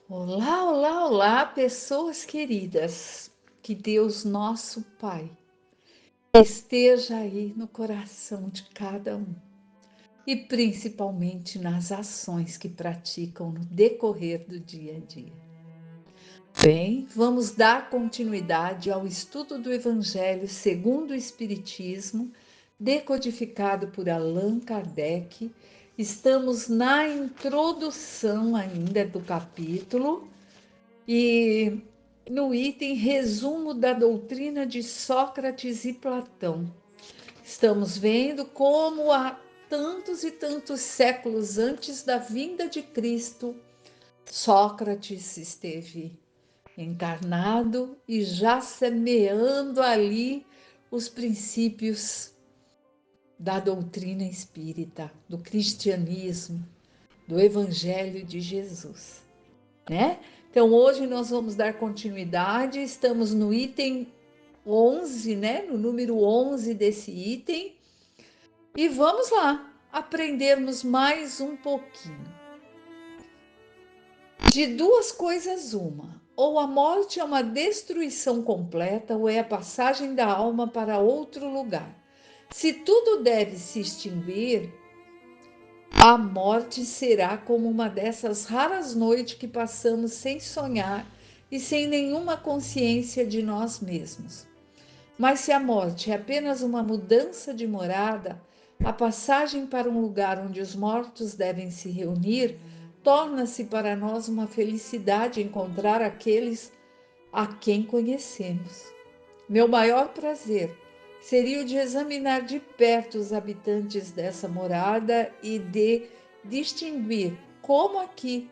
Olá, olá, olá, pessoas queridas. Que Deus, nosso Pai, esteja aí no coração de cada um e principalmente nas ações que praticam no decorrer do dia a dia. Bem, vamos dar continuidade ao estudo do Evangelho segundo o Espiritismo, decodificado por Allan Kardec. Estamos na introdução ainda do capítulo. E no item resumo da doutrina de Sócrates e Platão, estamos vendo como há tantos e tantos séculos antes da vinda de Cristo, Sócrates esteve encarnado e já semeando ali os princípios da doutrina espírita, do cristianismo, do Evangelho de Jesus, né? Então, hoje nós vamos dar continuidade, estamos no item 11, né? No número 11 desse item, e vamos lá aprendermos mais um pouquinho. De duas coisas, uma: ou a morte é uma destruição completa, ou é a passagem da alma para outro lugar. Se tudo deve se extinguir, a morte será como uma dessas raras noites que passamos sem sonhar e sem nenhuma consciência de nós mesmos. Mas se a morte é apenas uma mudança de morada, a passagem para um lugar onde os mortos devem se reunir, torna-se para nós uma felicidade encontrar aqueles a quem conhecemos. Meu maior prazer seria o de examinar de perto os habitantes dessa morada e de distinguir, como aqui,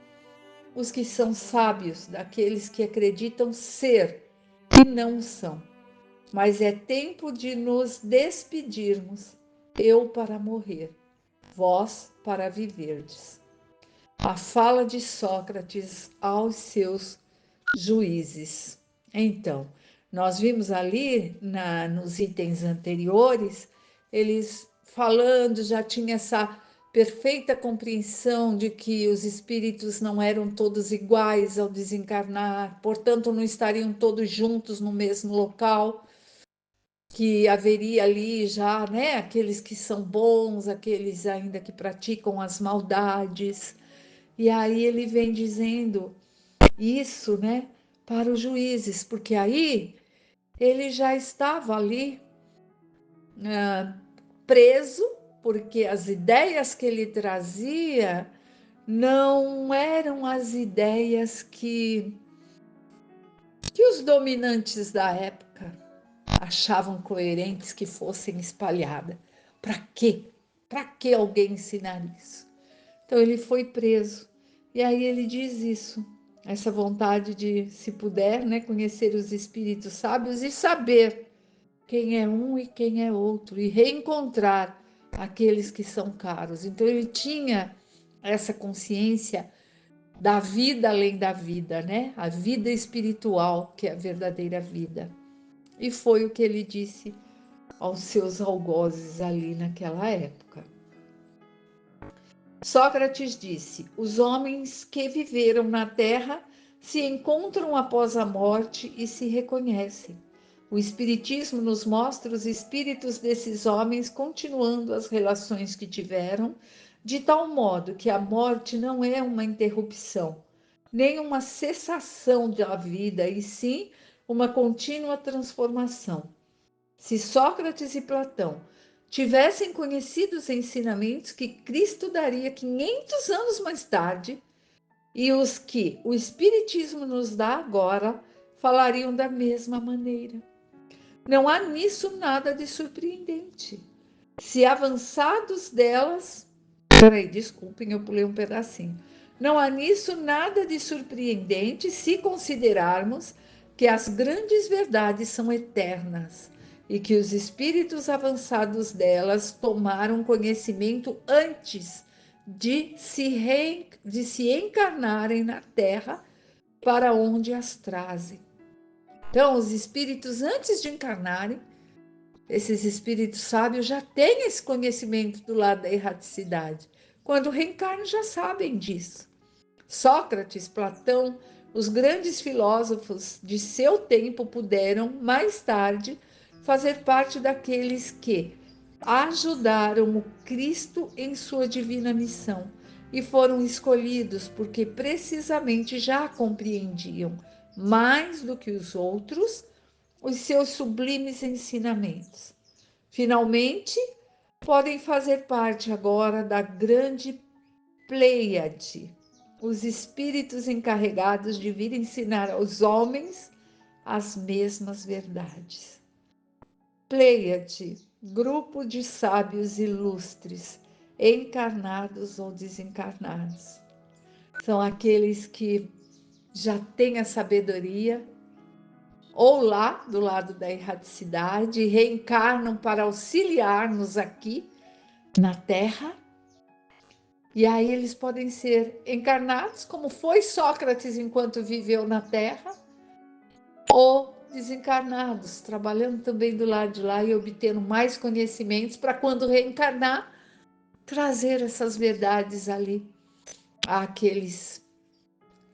os que são sábios daqueles que acreditam ser e não são. Mas é tempo de nos despedirmos, eu para morrer, vós para viverdes. A fala de Sócrates aos seus juízes. Então, nós vimos ali nos itens anteriores, eles falando, já tinha essa perfeita compreensão de que os espíritos não eram todos iguais ao desencarnar, portanto, não estariam todos juntos no mesmo local, que haveria ali já, né, aqueles que são bons, aqueles ainda que praticam as maldades. E aí ele vem dizendo isso, né, para os juízes, porque aí ele já estava ali preso, porque as ideias que ele trazia não eram as ideias que os dominantes da época achavam coerentes que fossem espalhadas. Para quê? Para que alguém ensinar isso? Então ele foi preso. E aí ele diz isso, essa vontade de, se puder, né, conhecer os espíritos sábios e saber quem é um e quem é outro, e reencontrar aqueles que são caros. Então ele tinha essa consciência da vida além da vida, né? A vida espiritual, que é a verdadeira vida. E foi o que ele disse aos seus algozes ali naquela época. Sócrates disse: os homens que viveram na terra se encontram após a morte e se reconhecem. O Espiritismo nos mostra os espíritos desses homens continuando as relações que tiveram, de tal modo que a morte não é uma interrupção, nem uma cessação da vida, e sim uma contínua transformação. Se Sócrates e Platão tivessem conhecido os ensinamentos que Cristo daria 500 anos mais tarde e os que o Espiritismo nos dá agora, falariam da mesma maneira. Não há nisso nada de surpreendente. Se avançados delas. Peraí, desculpem, eu pulei um pedacinho. Não há nisso nada de surpreendente se considerarmos que as grandes verdades são eternas e que os espíritos avançados delas tomaram conhecimento antes de se encarnarem na Terra para onde as trazem. Então, os espíritos, antes de encarnarem, esses espíritos sábios já têm esse conhecimento do lado da erraticidade. Quando reencarnam, já sabem disso. Sócrates, Platão, os grandes filósofos de seu tempo puderam, mais tarde, fazer parte daqueles que ajudaram o Cristo em sua divina missão e foram escolhidos porque precisamente já compreendiam, mais do que os outros, os seus sublimes ensinamentos. Finalmente, podem fazer parte agora da grande Pleiade, os espíritos encarregados de vir ensinar aos homens as mesmas verdades. Pleiade, grupo de sábios ilustres, encarnados ou desencarnados. São aqueles que já têm a sabedoria, ou lá do lado da erraticidade, reencarnam para auxiliar-nos aqui na Terra. E aí eles podem ser encarnados, como foi Sócrates enquanto viveu na Terra, ou desencarnados, trabalhando também do lado de lá e obtendo mais conhecimentos para quando reencarnar, trazer essas verdades ali àqueles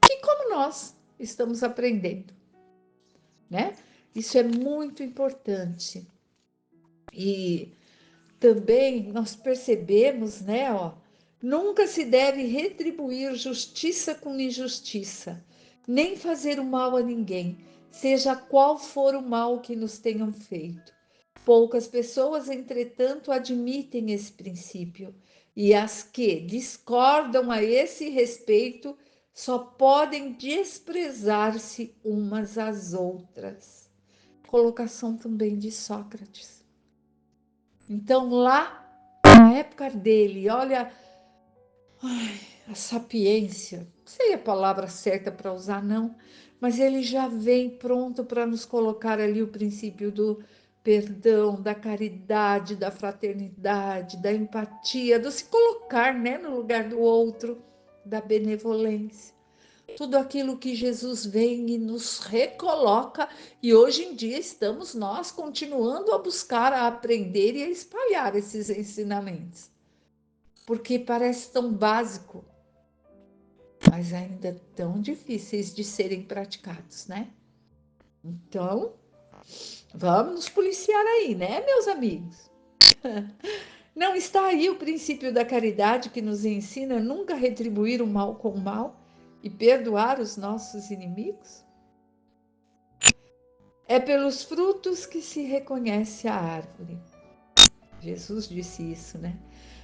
que, como nós, estamos aprendendo, né? Isso é muito importante. E também nós percebemos, né, ó, nunca se deve retribuir justiça com injustiça, nem fazer o mal a ninguém, seja qual for o mal que nos tenham feito. Poucas pessoas, entretanto, admitem esse princípio, e as que discordam a esse respeito só podem desprezar-se umas às outras. Colocação também de Sócrates. Então, lá na época dele, olha, a sapiência, não sei a palavra certa para usar, não, mas ele já vem pronto para nos colocar ali o princípio do perdão, da caridade, da fraternidade, da empatia, do se colocar, né, no lugar do outro, da benevolência. Tudo aquilo que Jesus vem e nos recoloca, e hoje em dia estamos nós continuando a buscar, a aprender e a espalhar esses ensinamentos, porque parece tão básico, mas ainda tão difíceis de serem praticados, né? Então, vamos nos policiar aí, né, meus amigos? Não está aí o princípio da caridade que nos ensina a nunca retribuir o mal com o mal e perdoar os nossos inimigos? É pelos frutos que se reconhece a árvore. Jesus disse isso, né?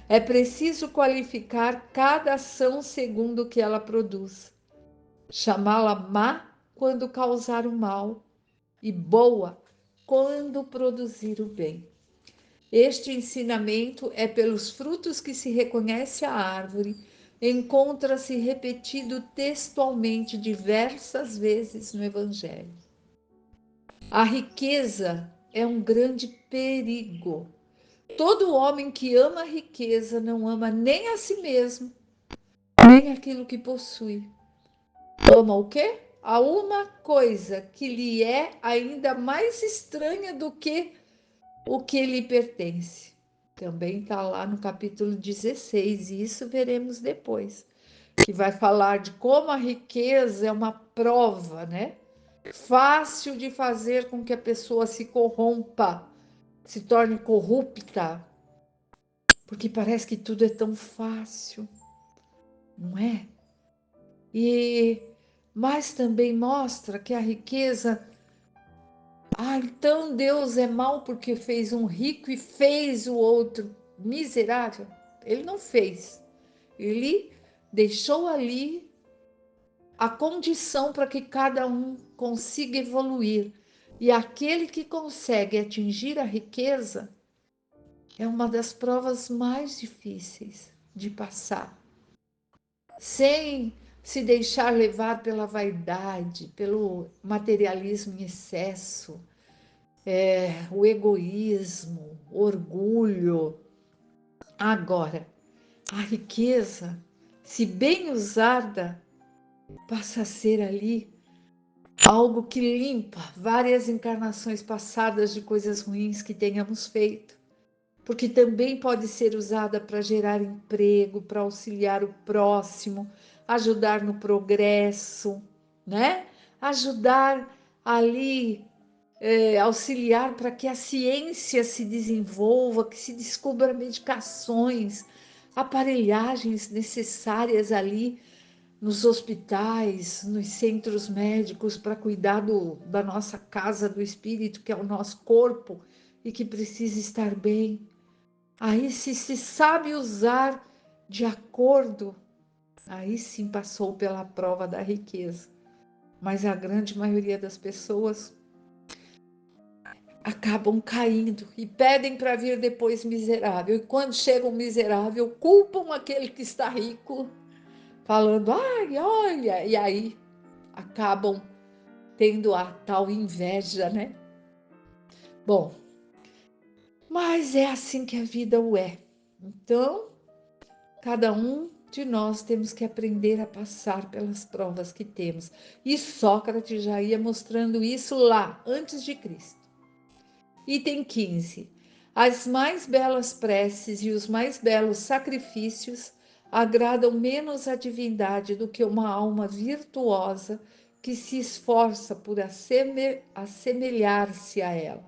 É preciso qualificar cada ação segundo o que ela produz. Chamá-la má quando causar o mal e boa quando produzir o bem. Este ensinamento é pelos frutos que se reconhece a árvore, encontra-se repetido textualmente diversas vezes no Evangelho. A riqueza é um grande perigo. Todo homem que ama a riqueza não ama nem a si mesmo, nem aquilo que possui. Ama o quê? A uma coisa que lhe é ainda mais estranha do que o que lhe pertence. Também está lá no capítulo 16, e isso veremos depois, que vai falar de como a riqueza é uma prova, né? Fácil de fazer com que a pessoa se corrompa, se torne corrupta, porque parece que tudo é tão fácil, não é? E mas também mostra que a riqueza, então Deus é mau porque fez um rico e fez o outro miserável? Ele não fez. Ele deixou ali a condição para que cada um consiga evoluir. E aquele que consegue atingir a riqueza é uma das provas mais difíceis de passar, sem se deixar levar pela vaidade, pelo materialismo em excesso, o egoísmo, o orgulho. Agora, a riqueza, se bem usada, passa a ser ali algo que limpa várias encarnações passadas de coisas ruins que tenhamos feito, porque também pode ser usada para gerar emprego, para auxiliar o próximo, ajudar no progresso, né? Ajudar ali, auxiliar para que a ciência se desenvolva, que se descubra medicações, aparelhagens necessárias ali nos hospitais, nos centros médicos para cuidar da nossa casa do espírito, que é o nosso corpo e que precisa estar bem. Aí se sabe usar de acordo, aí sim passou pela prova da riqueza. Mas a grande maioria das pessoas acabam caindo e pedem para vir depois miserável. E quando chega um miserável, culpam aquele que está rico, falando, ai, olha, e aí acabam tendo a tal inveja, né? Bom, mas é assim que a vida o é. Então, cada um de nós temos que aprender a passar pelas provas que temos. E Sócrates já ia mostrando isso lá, antes de Cristo. Item 15. As mais belas preces e os mais belos sacrifícios agradam menos a divindade do que uma alma virtuosa que se esforça por assemelhar-se a ela.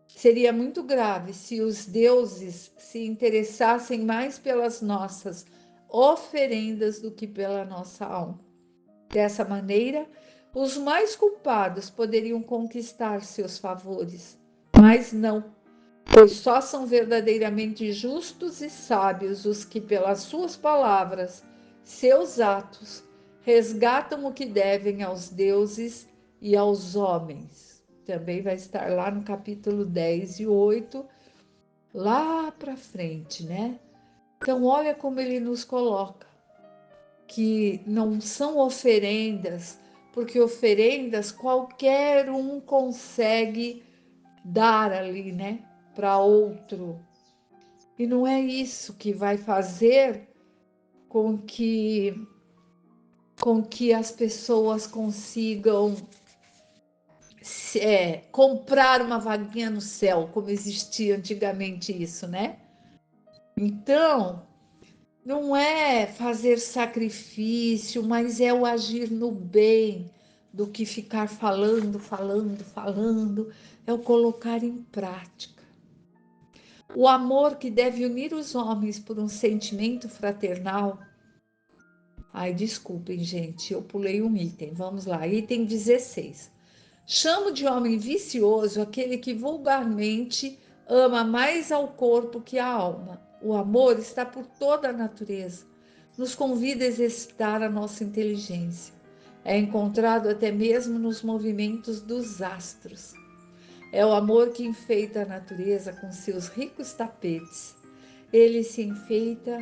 Seria muito grave se os deuses se interessassem mais pelas nossas oferendas do que pela nossa alma. Dessa maneira, os mais culpados poderiam conquistar seus favores, mas não, pois só são verdadeiramente justos e sábios os que, pelas suas palavras, seus atos, resgatam o que devem aos deuses e aos homens. Também vai estar lá no capítulo 10 e 8, lá para frente, né? Então, olha como ele nos coloca, que não são oferendas, porque oferendas qualquer um consegue dar ali, né, para outro. E não é isso que vai fazer com que as pessoas consigam comprar uma vaguinha no céu, como existia antigamente isso, né? Então, não é fazer sacrifício, mas é o agir no bem, do que ficar falando, falando, falando, é o colocar em prática. O amor que deve unir os homens por um sentimento fraternal. Ai, desculpem, gente, eu pulei um item. Vamos lá, item 16. Chamo de homem vicioso aquele que vulgarmente ama mais ao corpo que à alma. O amor está por toda a natureza. Nos convida a exercitar a nossa inteligência. É encontrado até mesmo nos movimentos dos astros. É o amor que enfeita a natureza com seus ricos tapetes. Ele se enfeita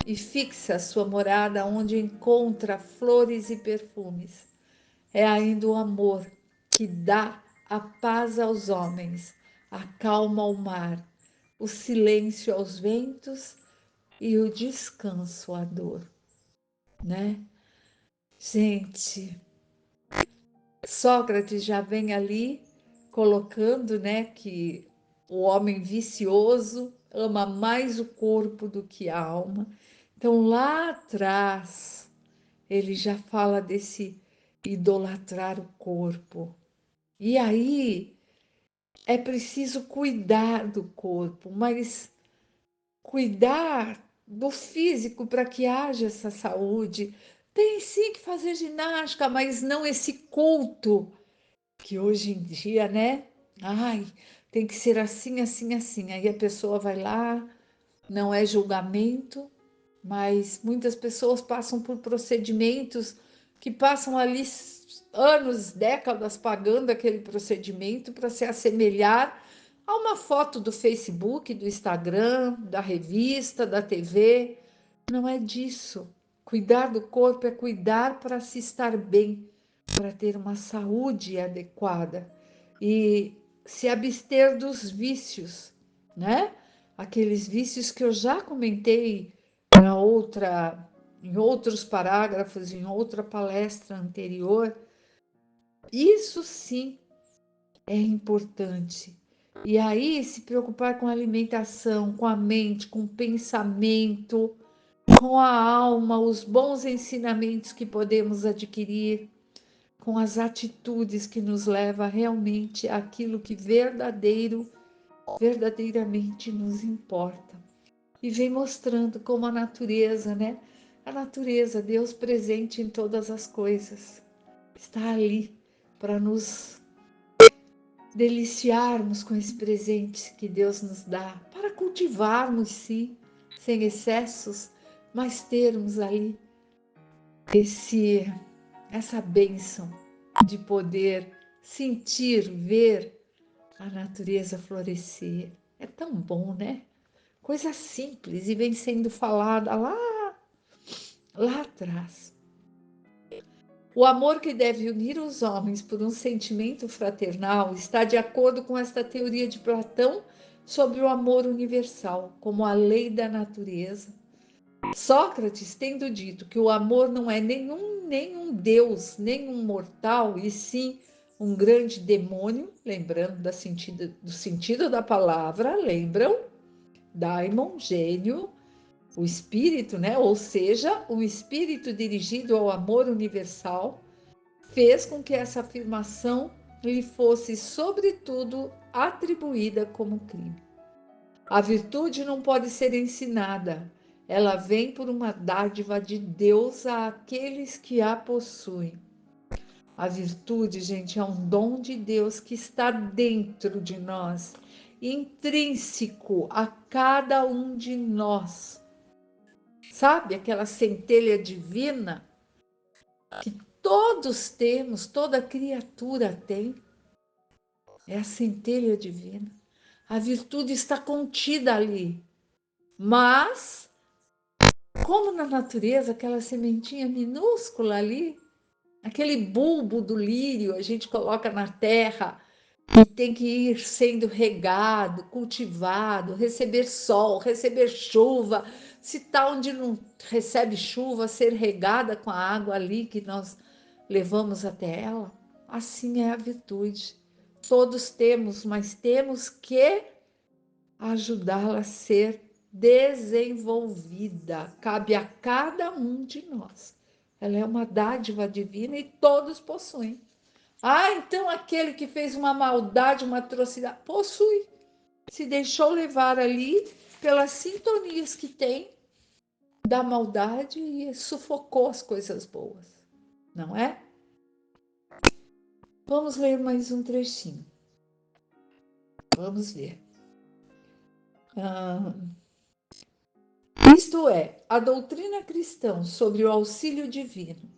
e fixa sua morada onde encontra flores e perfumes. É ainda o amor que dá a paz aos homens, a calma ao mar, o silêncio aos ventos e o descanso à dor, né? Gente, Sócrates já vem ali colocando, né, que o homem vicioso ama mais o corpo do que a alma. Então, lá atrás, ele já fala desse idolatrar o corpo. E aí é preciso cuidar do corpo, mas cuidar do físico para que haja essa saúde. Tem sim que fazer ginástica, mas não esse culto que hoje em dia, né? Ai, tem que ser assim, assim, assim. Aí a pessoa vai lá, não é julgamento, mas muitas pessoas passam por procedimentos que passam ali anos, décadas pagando aquele procedimento para se assemelhar a uma foto do Facebook, do Instagram, da revista, da TV. Não é disso. Cuidar do corpo é cuidar para se estar bem, para ter uma saúde adequada e se abster dos vícios, né? Aqueles vícios que eu já comentei em outros parágrafos, em outra palestra anterior. Isso sim é importante. E aí se preocupar com a alimentação, com a mente, com o pensamento, com a alma, os bons ensinamentos que podemos adquirir, com as atitudes que nos levam realmente àquilo que verdadeiramente nos importa. E vem mostrando como a natureza, né? A natureza, Deus presente em todas as coisas, está ali para nos deliciarmos com esse presente que Deus nos dá, para cultivarmos, sim, sem excessos, mas termos ali esse essa bênção de poder sentir, ver a natureza florescer. É tão bom, né? Coisa simples e vem sendo falada lá atrás. O amor que deve unir os homens por um sentimento fraternal está de acordo com esta teoria de Platão sobre o amor universal, como a lei da natureza. Sócrates, tendo dito que o amor não é nenhum deus, nenhum mortal, e sim um grande demônio, lembrando do sentido da palavra, lembram? Daimon, gênio, o espírito, né? Ou seja, o espírito dirigido ao amor universal, fez com que essa afirmação lhe fosse, sobretudo, atribuída como crime. A virtude não pode ser ensinada, ela vem por uma dádiva de Deus àqueles que a possuem. A virtude, gente, é um dom de Deus que está dentro de nós, intrínseco a cada um de nós. Sabe aquela centelha divina que todos temos, toda criatura tem? É a centelha divina. A virtude está contida ali. Mas, como na natureza, aquela sementinha minúscula ali, aquele bulbo do lírio, a gente coloca na terra e tem que ir sendo regado, cultivado, receber sol, receber chuva. Se está onde não recebe chuva, ser regada com a água ali que nós levamos até ela. Assim é a virtude. Todos temos, mas temos que ajudá-la a ser desenvolvida. Cabe a cada um de nós. Ela é uma dádiva divina e todos possuem. Ah, então aquele que fez uma maldade, uma atrocidade, possui. Se deixou levar ali pelas sintonias que tem da maldade e sufocou as coisas boas, não é? Vamos ler mais um trechinho. Vamos ver. Ah, isto é, a doutrina cristã sobre o auxílio divino.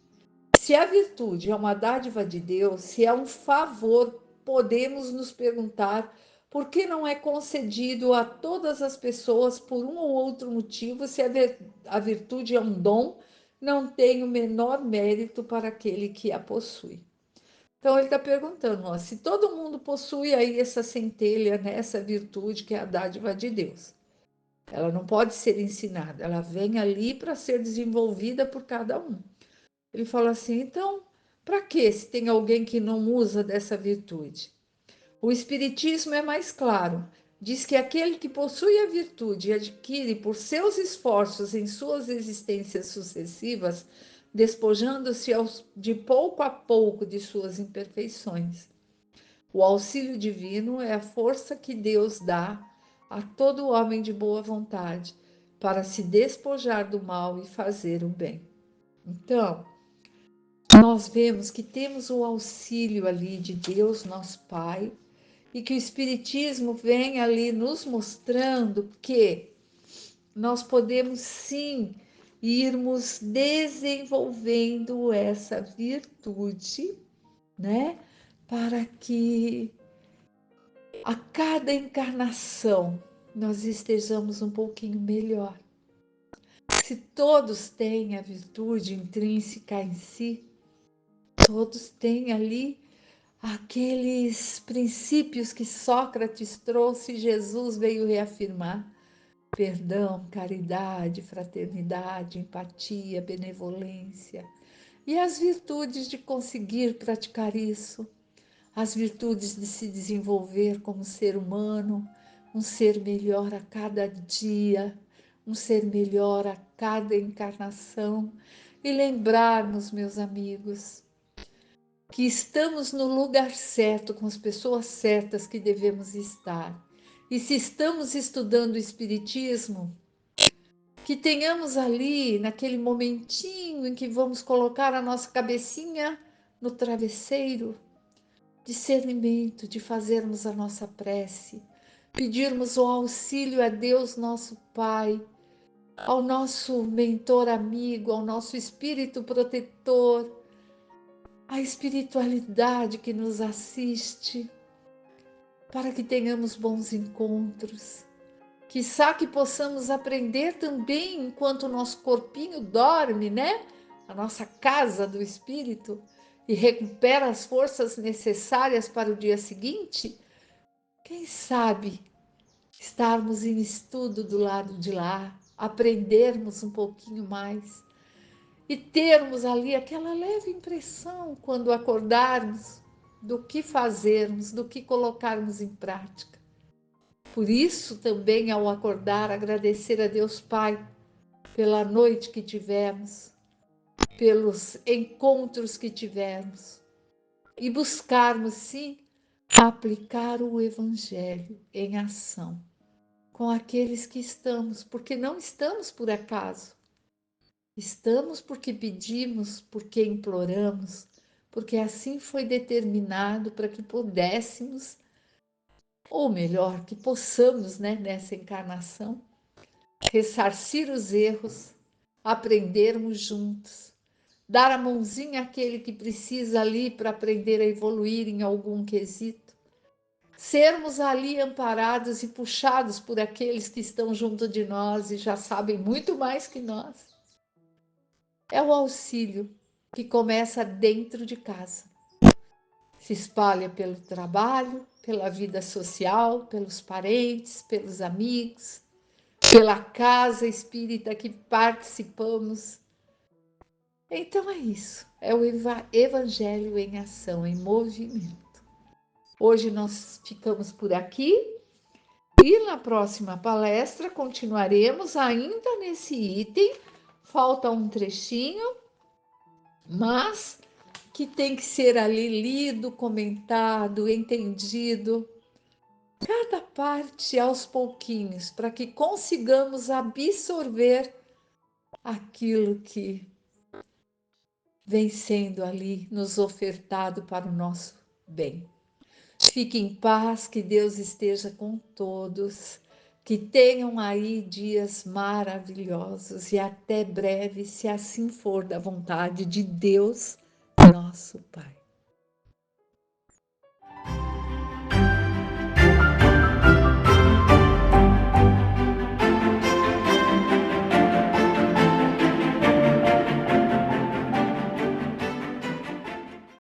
Se a virtude é uma dádiva de Deus, se é um favor, podemos nos perguntar por que não é concedido a todas as pessoas por um ou outro motivo, se a virtude é um dom, não tem o menor mérito para aquele que a possui. Então ele está perguntando, ó, se todo mundo possui aí essa centelha, né, essa virtude que é a dádiva de Deus. Ela não pode ser ensinada, ela vem ali para ser desenvolvida por cada um. Ele fala assim: então, para que se tem alguém que não usa dessa virtude? O Espiritismo é mais claro. Diz que aquele que possui a virtude e adquire por seus esforços em suas existências sucessivas, despojando-se de pouco a pouco de suas imperfeições. O auxílio divino é a força que Deus dá a todo homem de boa vontade para se despojar do mal e fazer o bem. Então, nós vemos que temos o auxílio ali de Deus, nosso Pai, e que o Espiritismo vem ali nos mostrando que nós podemos sim irmos desenvolvendo essa virtude, né? Para que a cada encarnação nós estejamos um pouquinho melhor. Se todos têm a virtude intrínseca em si, todos têm ali aqueles princípios que Sócrates trouxe, Jesus veio reafirmar: perdão, caridade, fraternidade, empatia, benevolência. E as virtudes de conseguir praticar isso, as virtudes de se desenvolver como ser humano, um ser melhor a cada dia, um ser melhor a cada encarnação e lembrarmos, meus amigos, que estamos no lugar certo, com as pessoas certas que devemos estar. E se estamos estudando o Espiritismo, que tenhamos ali, naquele momentinho em que vamos colocar a nossa cabecinha no travesseiro, discernimento, de fazermos a nossa prece, pedirmos o auxílio a Deus, nosso Pai, ao nosso mentor amigo, ao nosso espírito protetor, à espiritualidade que nos assiste, para que tenhamos bons encontros. Quiçá que possamos aprender também enquanto o nosso corpinho dorme, né? A nossa casa do espírito, e recupera as forças necessárias para o dia seguinte. Quem sabe estarmos em estudo do lado de lá, aprendermos um pouquinho mais e termos ali aquela leve impressão quando acordarmos do que fazermos, do que colocarmos em prática. Por isso, também, ao acordar, agradecer a Deus Pai pela noite que tivemos, pelos encontros que tivemos e buscarmos, sim, aplicar o Evangelho em ação com aqueles que estamos, porque não estamos por acaso. Estamos porque pedimos, porque imploramos, porque assim foi determinado para que pudéssemos, ou melhor, que possamos, né, nessa encarnação, ressarcir os erros, aprendermos juntos, dar a mãozinha àquele que precisa ali para aprender a evoluir em algum quesito, sermos ali amparados e puxados por aqueles que estão junto de nós e já sabem muito mais que nós. É o auxílio que começa dentro de casa, se espalha pelo trabalho, pela vida social, pelos parentes, pelos amigos, pela casa espírita que participamos. Então é isso, é o Evangelho em ação, em movimento. Hoje nós ficamos por aqui e na próxima palestra continuaremos ainda nesse item. Falta um trechinho, mas que tem que ser ali lido, comentado, entendido, cada parte aos pouquinhos, para que consigamos absorver aquilo que vem sendo ali nos ofertado para o nosso bem. Fique em paz, que Deus esteja com todos, que tenham aí dias maravilhosos e até breve, se assim for da vontade de Deus, nosso Pai.